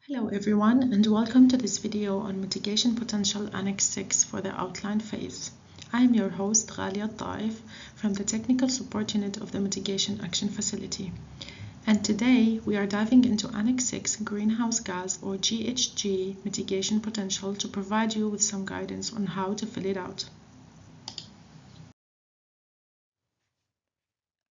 Hello everyone, and welcome to this video on Mitigation Potential Annex 6 for the outline phase. I am your host Ghalia Taif from the Technical Support Unit of the Mitigation Action Facility. And today we are diving into Annex 6 Greenhouse Gas or GHG Mitigation Potential to provide you with some guidance on how to fill it out.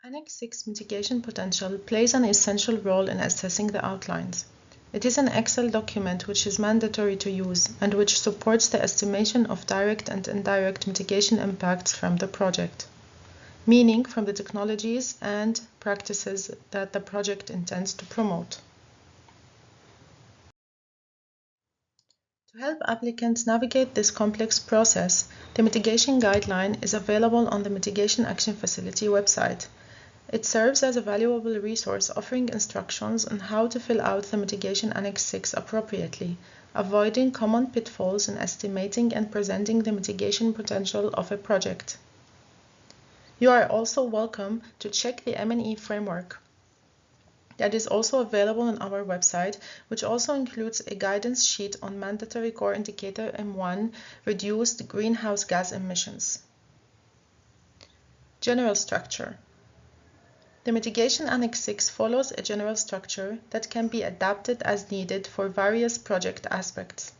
Annex 6 Mitigation Potential plays an essential role in assessing the outlines. It is an Excel document which is mandatory to use and which supports the estimation of direct and indirect mitigation impacts from the project, meaning from the technologies and practices that the project intends to promote. To help applicants navigate this complex process, the mitigation guideline is available on the Mitigation Action Facility website. It serves as a valuable resource offering instructions on how to fill out the Mitigation Annex 6 appropriately, avoiding common pitfalls in estimating and presenting the mitigation potential of a project. You are also welcome to check the M&E framework that is also available on our website, which also includes a guidance sheet on mandatory core indicator M1 reduced greenhouse gas emissions. General structure. The Mitigation Annex 6 follows a general structure that can be adapted as needed for various project aspects.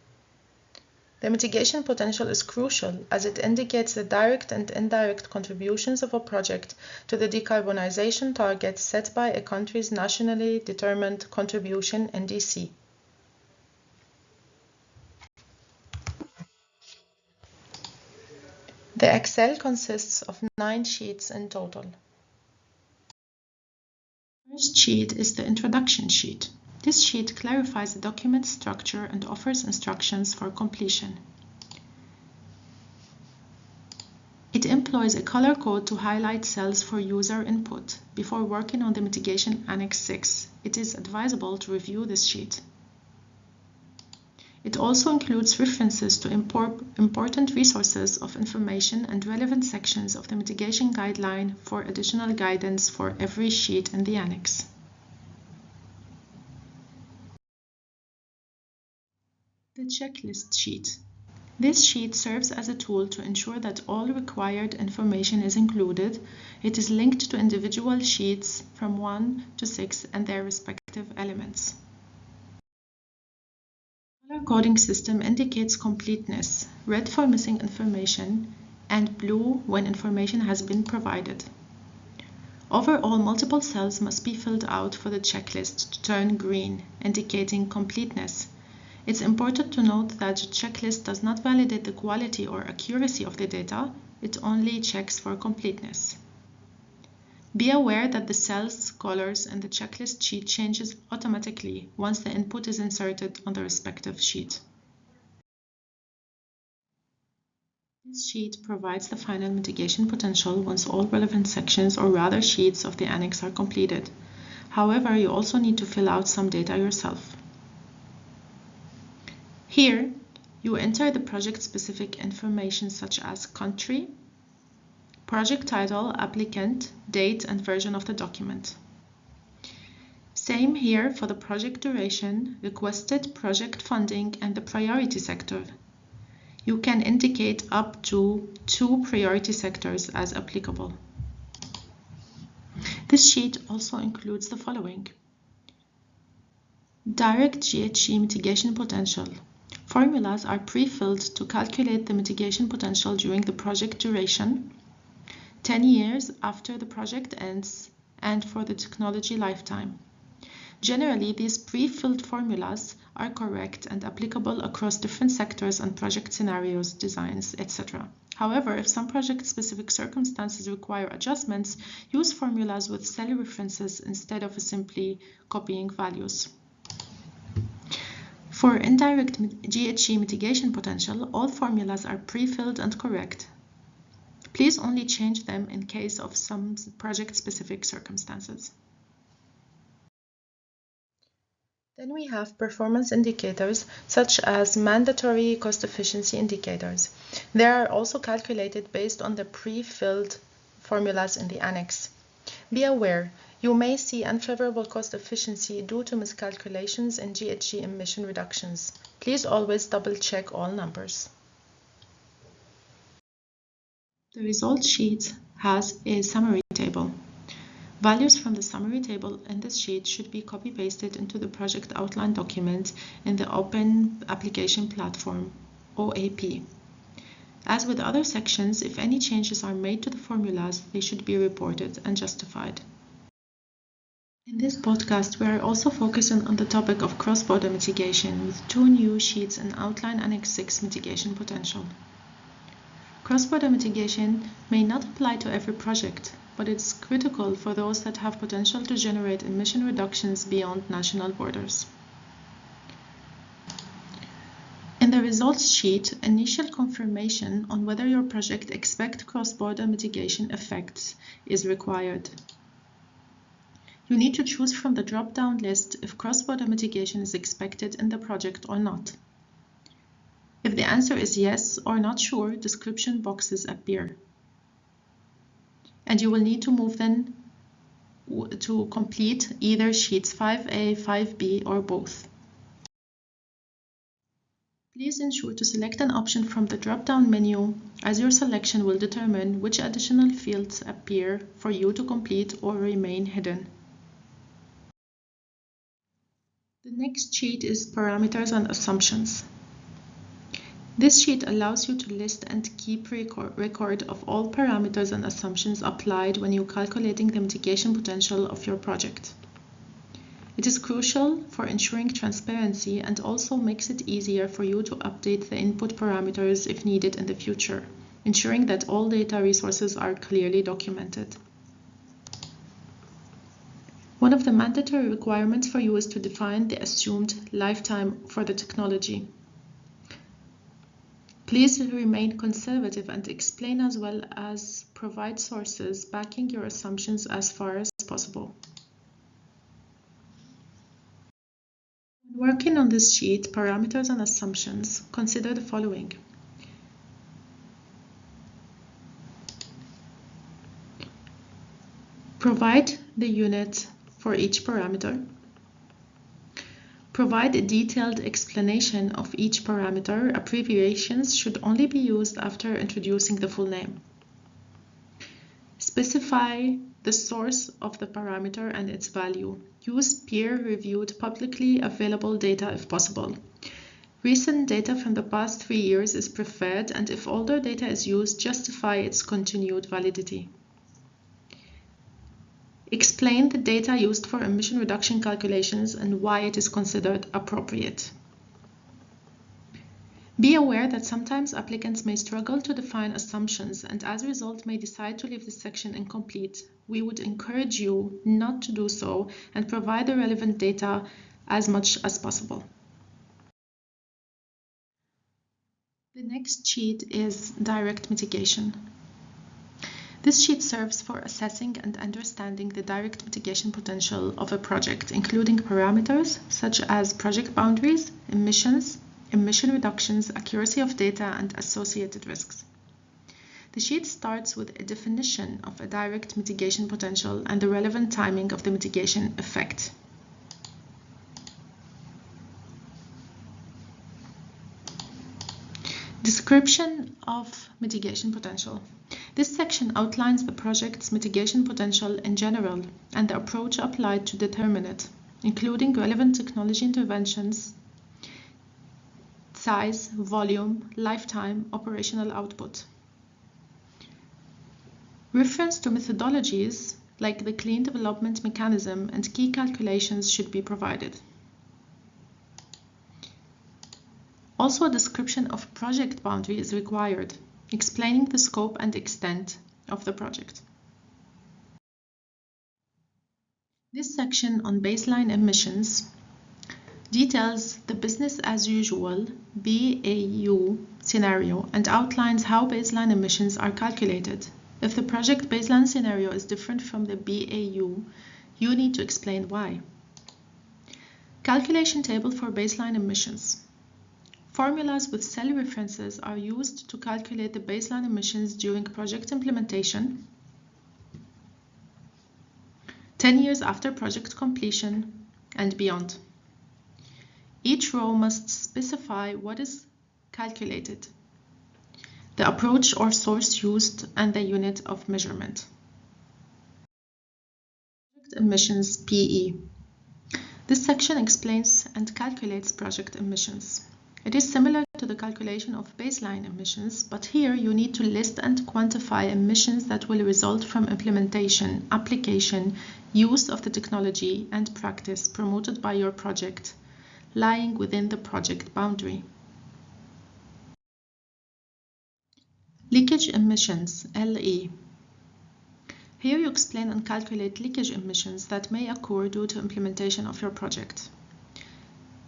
The mitigation potential is crucial as it indicates the direct and indirect contributions of a project to the decarbonization targets set by a country's nationally determined contribution NDC. The Excel consists of 9 sheets in total. The first sheet is the introduction sheet. This sheet clarifies the document structure and offers instructions for completion. It employs a color code to highlight cells for user input. Before working on the Mitigation Annex 6, it is advisable to review this sheet. It also includes references to important resources of information and relevant sections of the mitigation guideline for additional guidance for every sheet in the annex. The checklist sheet. This sheet serves as a tool to ensure that all required information is included. It is linked to individual sheets from 1 to 6 and their respective elements. The color coding system indicates completeness, red for missing information, and blue when information has been provided. Overall, multiple cells must be filled out for the checklist to turn green, indicating completeness. It's important to note that the checklist does not validate the quality or accuracy of the data, it only checks for completeness. Be aware that the cells' colors in the checklist sheet changes automatically once the input is inserted on the respective sheet. This sheet provides the final mitigation potential once all relevant sections or rather sheets of the annex are completed. However, you also need to fill out some data yourself. Here, you enter the project-specific information such as country, project title, applicant, date, and version of the document. Same here for the project duration, requested project funding, and the priority sector. You can indicate up to 2 priority sectors as applicable. This sheet also includes the following: direct GHG mitigation potential. Formulas are pre-filled to calculate the mitigation potential during the project duration, 10 years after the project ends, and for the technology lifetime. Generally, these pre-filled formulas are correct and applicable across different sectors and project scenarios, designs, etc. However, if some project-specific circumstances require adjustments, use formulas with cell references instead of simply copying values. For indirect GHG mitigation potential, all formulas are pre-filled and correct. Please only change them in case of some project-specific circumstances. Then we have performance indicators such as mandatory cost efficiency indicators. They are also calculated based on the pre-filled formulas in the annex. Be aware, You may see unfavorable cost efficiency due to miscalculations in GHG emission reductions. Please always double-check all numbers. The results sheet has a summary table. Values from the summary table in this sheet should be copy-pasted into the project outline document in the Open Application Platform, OAP. As with other sections, if any changes are made to the formulas, they should be reported and justified. In this podcast, we are also focusing on the topic of cross-border mitigation with two new sheets in Outline Annex 6 Mitigation Potential. Cross-border mitigation may not apply to every project, but it's critical for those that have potential to generate emission reductions beyond national borders. In the results sheet, initial confirmation on whether your project expects cross-border mitigation effects is required. You need to choose from the drop-down list if cross-border mitigation is expected in the project or not. If the answer is yes or not sure, description boxes appear. And you will need to move then to complete either sheets 5A, 5B, or both. Please ensure to select an option from the drop-down menu, as your selection will determine which additional fields appear for you to complete or remain hidden. The next sheet is parameters and assumptions. This sheet allows you to list and keep record of all parameters and assumptions applied when you're calculating the mitigation potential of your project. It is crucial for ensuring transparency and also makes it easier for you to update the input parameters if needed in the future, ensuring that all data resources are clearly documented. One of the mandatory requirements for you is to define the assumed lifetime for the technology. Please remain conservative and explain as well as provide sources backing your assumptions as far as possible. When working on this sheet, parameters and assumptions, consider the following. Provide the unit for each parameter. Provide a detailed explanation of each parameter. Abbreviations should only be used after introducing the full name. Specify the source of the parameter and its value. Use peer-reviewed, publicly available data if possible. Recent data from the past 3 years is preferred, and if older data is used, justify its continued validity. Explain the data used for emission reduction calculations and why it is considered appropriate. Be aware that sometimes applicants may struggle to define assumptions and as a result may decide to leave this section incomplete. We would encourage you not to do so and provide the relevant data as much as possible. The next sheet is direct mitigation. This sheet serves for assessing and understanding the direct mitigation potential of a project, including parameters such as project boundaries, emissions, emission reductions, accuracy of data, and associated risks. The sheet starts with a definition of a direct mitigation potential and the relevant timing of the mitigation effect. Description of mitigation potential. This section outlines the project's mitigation potential in general and the approach applied to determine it, including relevant technology interventions, size, volume, lifetime, operational output. Reference to methodologies like the clean development mechanism and key calculations should be provided. Also, a description of project boundary is required, explaining the scope and extent of the project. This section on baseline emissions details the business as usual BAU scenario and outlines how baseline emissions are calculated. If the project baseline scenario is different from the BAU, you need to explain why. Calculation table for baseline emissions. Formulas with cell references are used to calculate the baseline emissions during project implementation. 10 years after project completion, and beyond. Each row must specify what is calculated, the approach or source used, and the unit of measurement. Project emissions PE. This section explains and calculates project emissions. It is similar to the calculation of baseline emissions, but here you need to list and quantify emissions that will result from implementation, application, use of the technology, and practice promoted by your project, lying within the project boundary. Leakage emissions, LE. Here you explain and calculate leakage emissions that may occur due to implementation of your project.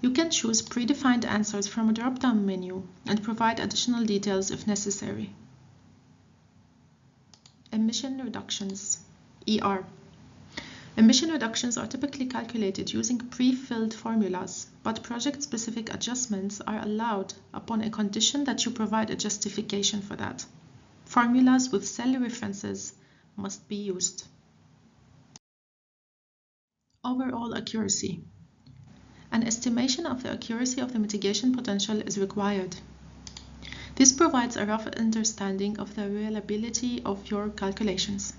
You can choose predefined answers from a drop-down menu and provide additional details if necessary. Emission reductions, ER. Emission reductions are typically calculated using pre-filled formulas, but project-specific adjustments are allowed upon a condition that you provide a justification for that. Formulas with cell references must be used. Overall accuracy. An estimation of the accuracy of the mitigation potential is required. This provides a rough understanding of the reliability of your calculations.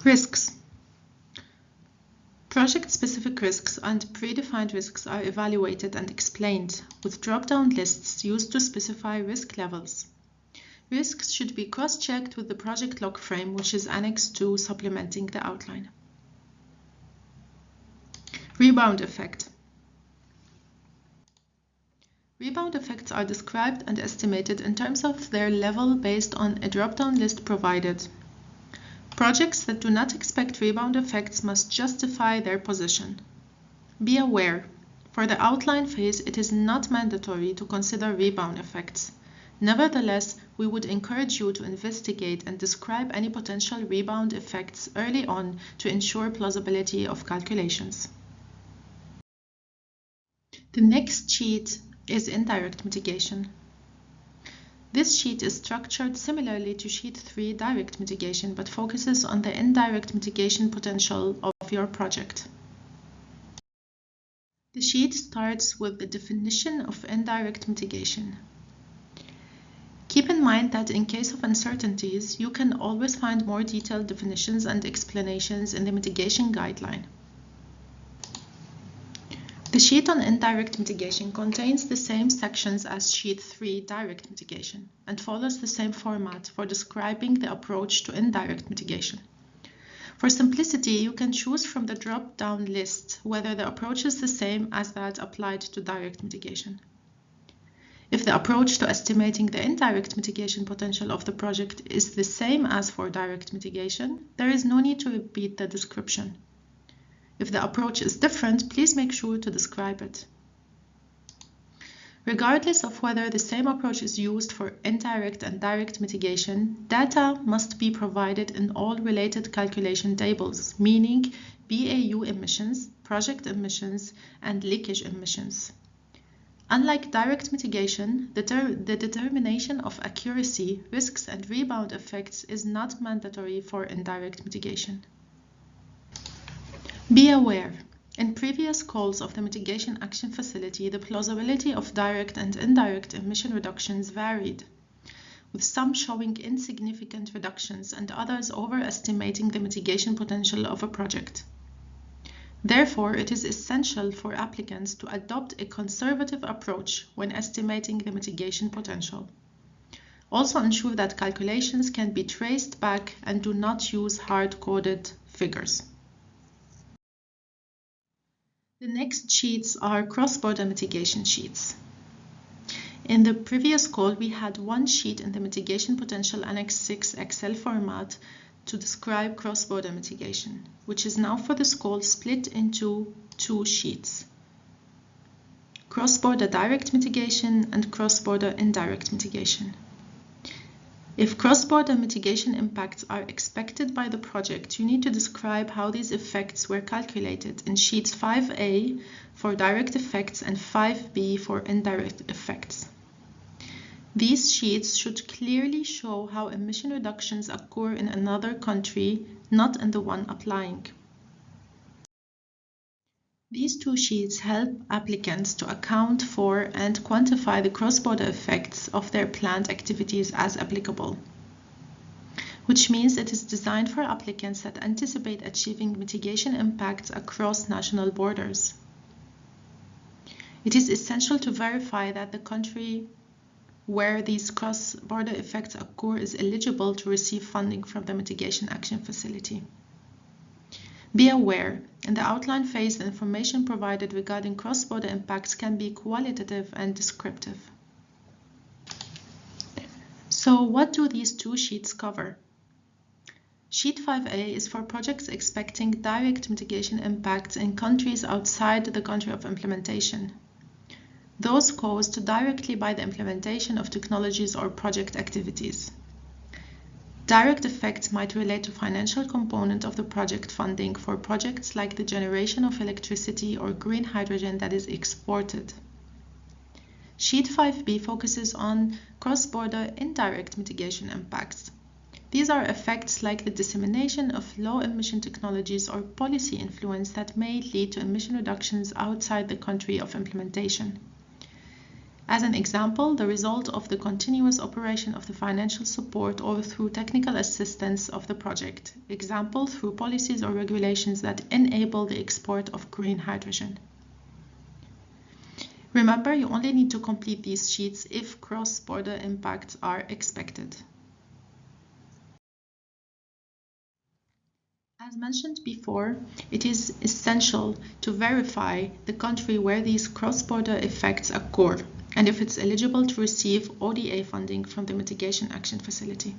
Risks. Project-specific risks and predefined risks are evaluated and explained with drop-down lists used to specify risk levels. Risks should be cross-checked with the project log frame, which is Annex 2 supplementing the outline. Rebound effect. Rebound effects are described and estimated in terms of their level based on a drop-down list provided. Projects that do not expect rebound effects must justify their position. Be aware, for the outline phase, it is not mandatory to consider rebound effects. Nevertheless, we would encourage you to investigate and describe any potential rebound effects early on to ensure plausibility of calculations. The next sheet is indirect mitigation. This sheet is structured similarly to sheet 3 direct mitigation, but focuses on the indirect mitigation potential of your project. The sheet starts with the definition of indirect mitigation. Keep in mind that in case of uncertainties, you can always find more detailed definitions and explanations in the mitigation guideline. The sheet on indirect mitigation contains the same sections as sheet 3 direct mitigation and follows the same format for describing the approach to indirect mitigation. For simplicity, you can choose from the drop-down list whether the approach is the same as that applied to direct mitigation. If the approach to estimating the indirect mitigation potential of the project is the same as for direct mitigation, there is no need to repeat the description. If the approach is different, please make sure to describe it. Regardless of whether the same approach is used for indirect and direct mitigation, data must be provided in all related calculation tables, meaning BAU emissions, project emissions, and leakage emissions. Unlike direct mitigation, the determination of accuracy, risks, and rebound effects is not mandatory for indirect mitigation. Be aware, in previous calls of the Mitigation Action Facility, the plausibility of direct and indirect emission reductions varied, with some showing insignificant reductions and others overestimating the mitigation potential of a project. Therefore, it is essential for applicants to adopt a conservative approach when estimating the mitigation potential. Also ensure that calculations can be traced back and do not use hard-coded figures. The next sheets are cross-border mitigation sheets. In the previous call, we had one sheet in the Mitigation Potential Annex 6 Excel format to describe cross-border mitigation, which is now for this call split into two sheets: cross-border direct mitigation and cross-border indirect mitigation. If cross-border mitigation impacts are expected by the project, you need to describe how these effects were calculated in sheets 5A for direct effects and 5B for indirect effects. These sheets should clearly show how emission reductions occur in another country, not in the one applying. These two sheets help applicants to account for and quantify the cross-border effects of their planned activities as applicable, which means it is designed for applicants that anticipate achieving mitigation impacts across national borders. It is essential to verify that the country where these cross-border effects occur is eligible to receive funding from the Mitigation Action Facility. Be aware, in the outline phase, the information provided regarding cross-border impacts can be qualitative and descriptive. So what do these two sheets cover? Sheet 5A is for projects expecting direct mitigation impacts in countries outside the country of implementation, those caused directly by the implementation of technologies or project activities. Direct effects might relate to financial component of the project funding for projects like the generation of electricity or green hydrogen that is exported. Sheet 5B focuses on cross-border indirect mitigation impacts. These are effects like the dissemination of low-emission technologies or policy influence that may lead to emission reductions outside the country of implementation. As an example, the result of the continuous operation of the financial support or through technical assistance of the project. Example, through policies or regulations that enable the export of green hydrogen. Remember, you only need to complete these sheets if cross-border impacts are expected. As mentioned before, it is essential to verify the country where these cross-border effects occur and if it's eligible to receive ODA funding from the Mitigation Action Facility.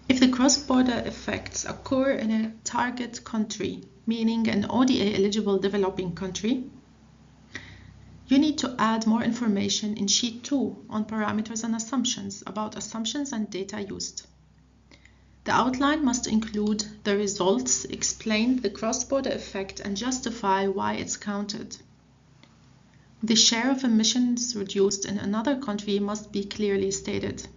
If the cross-border effects occur in a target country, meaning an ODA-eligible developing country, you need to add more information in Sheet 2 on parameters and assumptions about assumptions and data used. The outline must include the results, explain the cross-border effect, and justify why it's counted. The share of emissions reduced in another country must be clearly stated.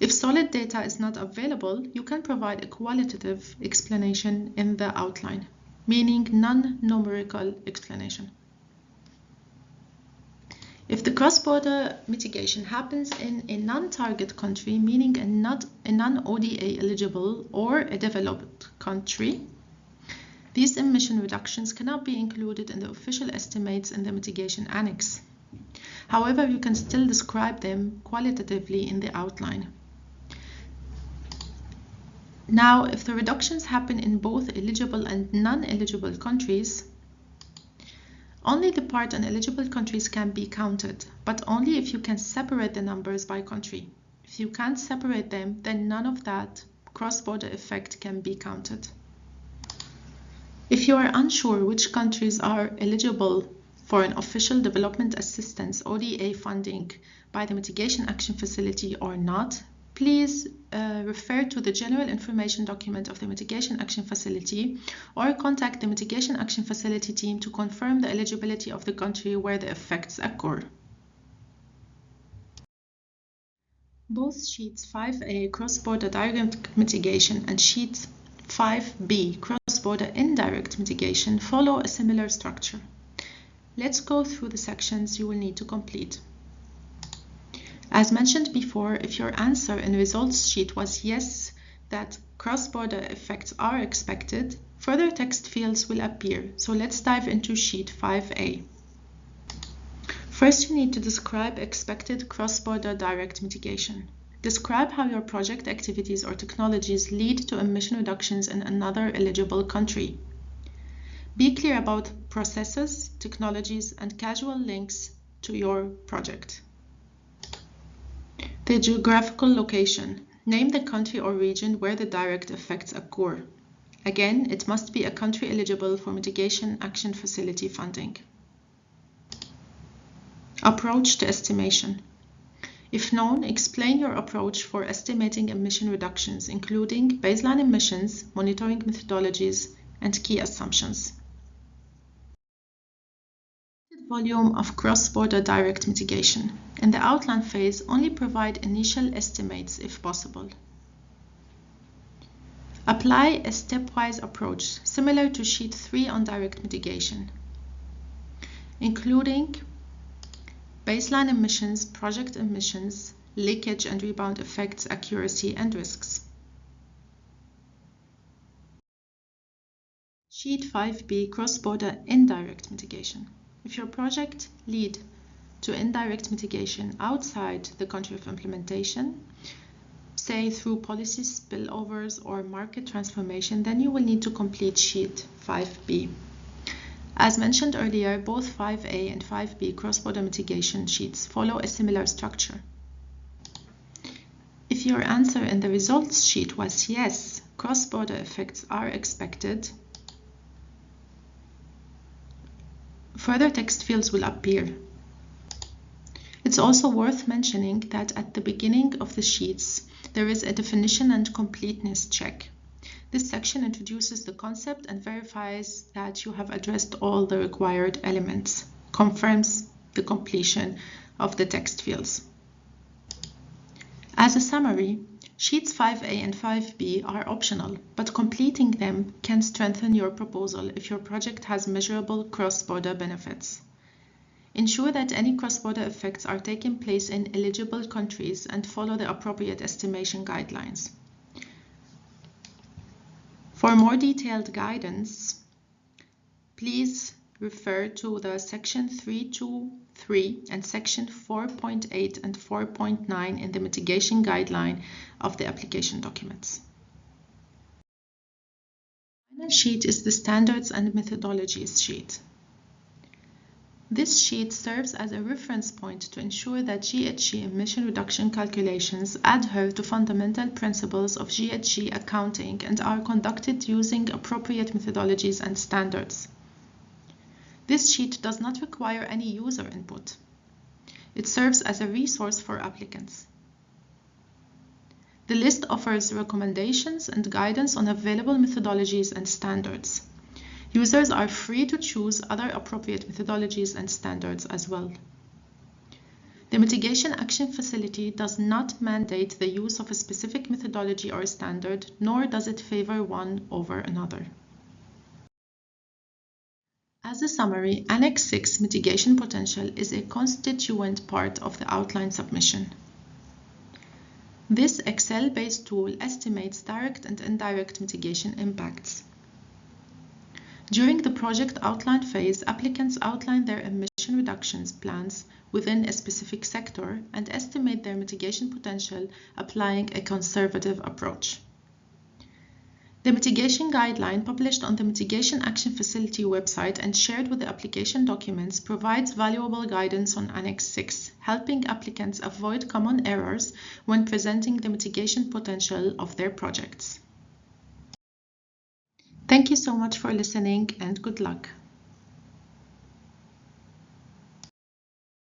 If solid data is not available, you can provide a qualitative explanation in the outline, meaning non-numerical explanation. If the cross-border mitigation happens in a non-target country, meaning a non-ODA eligible or a developed country, these emission reductions cannot be included in the official estimates in the mitigation annex. However, you can still describe them qualitatively in the outline. Now, if the reductions happen in both eligible and non-eligible countries, only the part on eligible countries can be counted, but only if you can separate the numbers by country. If you can't separate them, then none of that cross-border effect can be counted. If you are unsure which countries are eligible for an official development assistance ODA funding by the Mitigation Action Facility or not, please refer to the General Information document of the Mitigation Action Facility or contact the Mitigation Action Facility team to confirm the eligibility of the country where the effects occur. Both Sheets 5A cross-border direct mitigation and Sheet 5B cross-border indirect mitigation follow a similar structure. Let's go through the sections you will need to complete. As mentioned before, if your answer in the results sheet was yes, that cross-border effects are expected, further text fields will appear. So let's dive into Sheet 5A. First, you need to describe expected cross-border direct mitigation. Describe how your project activities or technologies lead to emission reductions in another eligible country. Be clear about processes, technologies, and causal links to your project. The geographical location. Name the country or region where the direct effects occur. Again, it must be a country eligible for Mitigation Action Facility funding. Approach to estimation. If known, explain your approach for estimating emission reductions, including baseline emissions, monitoring methodologies, and key assumptions. volume of cross-border direct mitigation. In the outline phase, only provide initial estimates if possible. Apply a stepwise approach similar to Sheet 3 on direct mitigation, including baseline emissions, project emissions, leakage and rebound effects, accuracy, and risks. Sheet 5b, cross-border indirect mitigation. If your project leads to indirect mitigation outside the country of implementation, say through policy spillovers or market transformation, then you will need to complete Sheet 5b. As mentioned earlier, both 5a and 5b cross-border mitigation sheets follow a similar structure. If your answer in the results sheet was yes, cross-border effects are expected, further text fields will appear. It's also worth mentioning that at the beginning of the sheets, there is a definition and completeness check. This section introduces the concept and verifies that you have addressed all the required elements, confirms the completion of the text fields. As a summary, Sheets 5a and 5b are optional, but completing them can strengthen your proposal if your project has measurable cross-border benefits. Ensure that any cross-border effects are taking place in eligible countries and follow the appropriate estimation guidelines. For more detailed guidance, please refer to the Section 323 and Section 4.8 and 4.9 in the mitigation guideline of the application documents. The final sheet is the Standards and Methodologies sheet. This sheet serves as a reference point to ensure that GHG emission reduction calculations adhere to fundamental principles of GHG accounting and are conducted using appropriate methodologies and standards. This sheet does not require any user input. It serves as a resource for applicants. The list offers recommendations and guidance on available methodologies and standards. Users are free to choose other appropriate methodologies and standards as well. The Mitigation Action Facility does not mandate the use of a specific methodology or standard, nor does it favor one over another. As a summary, Annex 6 Mitigation Potential is a constituent part of the outline submission. This Excel-based tool estimates direct and indirect mitigation impacts. During the project outline phase, applicants outline their emission reductions plans within a specific sector and estimate their mitigation potential applying a conservative approach. The mitigation guideline published on the Mitigation Action Facility website and shared with the application documents provides valuable guidance on Annex 6, helping applicants avoid common errors when presenting the mitigation potential of their projects. Thank you so much for listening and good luck.